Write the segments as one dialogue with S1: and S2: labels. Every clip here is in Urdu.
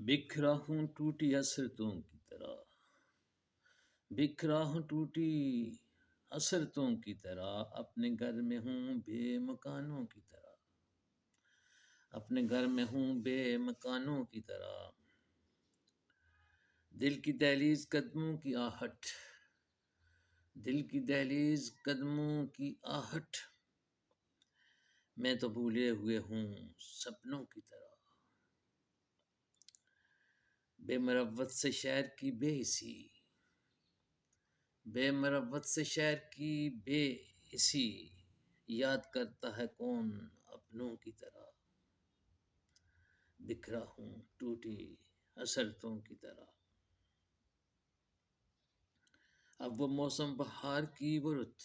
S1: بکھرا ہوں ٹوٹی حسرتوں کی طرح، بکھرا ہوں ٹوٹی حسرتوں کی طرح، اپنے گھر میں ہوں بے مکانوں کی طرح، اپنے گھر میں ہوں بے مکانوں کی طرح، دل کی دہلیز قدموں کی آہٹ، دل کی دہلیز قدموں کی آہٹ، میں تو بھولے ہوئے ہوں سپنوں کی طرح، بے مروت سے شہر کی بے حسی، بے مروت سے شہر کی بے حسی، یاد کرتا ہے کون اپنوں کی طرح، بکھرا ہوں ٹوٹی حسرتوں کی طرح۔ اب وہ موسم بہار کی وہ رت،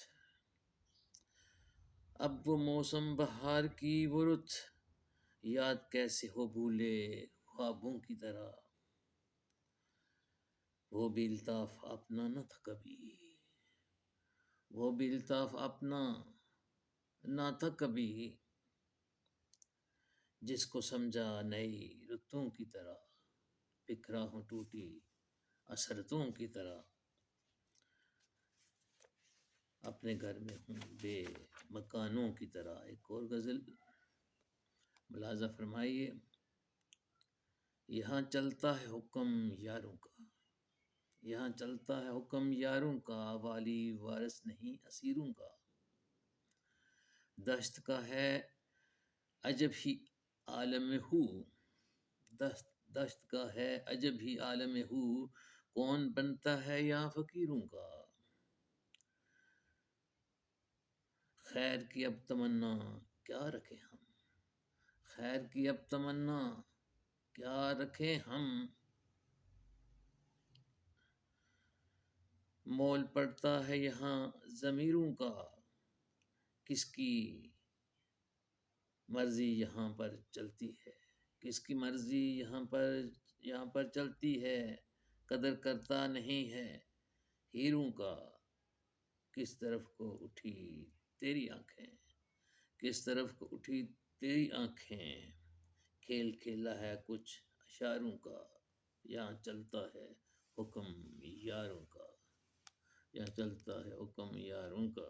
S1: اب وہ موسم بہار کی وہ رت، یاد کیسے ہو بھولے خوابوں کی طرح، وہ بھی الطاف اپنا نہ تھا کبھی، وہ بھی الطاف اپنا نہ تھا کبھی، جس کو سمجھا نئی رتوں کی طرح، بکھرا ہوں ٹوٹی حسرتوں کی طرح، اپنے گھر میں ہوں بے مکانوں کی طرح۔ ایک اور غزل ملاحظہ فرمائیے۔ یہاں چلتا ہے حکم یاروں کا، یہاں چلتا ہے حکم یاروں کا، والی وارث نہیں اسیروں کا، دشت کا ہے عجب ہی عالم ہو، دشت کا ہے عجب ہی عالم ہو، کون بنتا ہے یہاں فقیروں کا، خیر کی اب تمنا کیا رکھے ہم، خیر کی اب تمنا کیا رکھے ہم، مول پڑتا ہے یہاں ضمیروں کا، کس کی مرضی یہاں پر چلتی ہے، کس کی مرضی یہاں پر چلتی ہے، قدر کرتا نہیں ہے ہیروں کا، کس طرف کو اٹھی تیری آنکھیں، کس طرف کو اٹھی تیری آنکھیں، کھیل کھیلا ہے کچھ اشاروں کا، یہاں چلتا ہے حکم یاروں کا، یہاں چلتا ہے حکم یاروں کا۔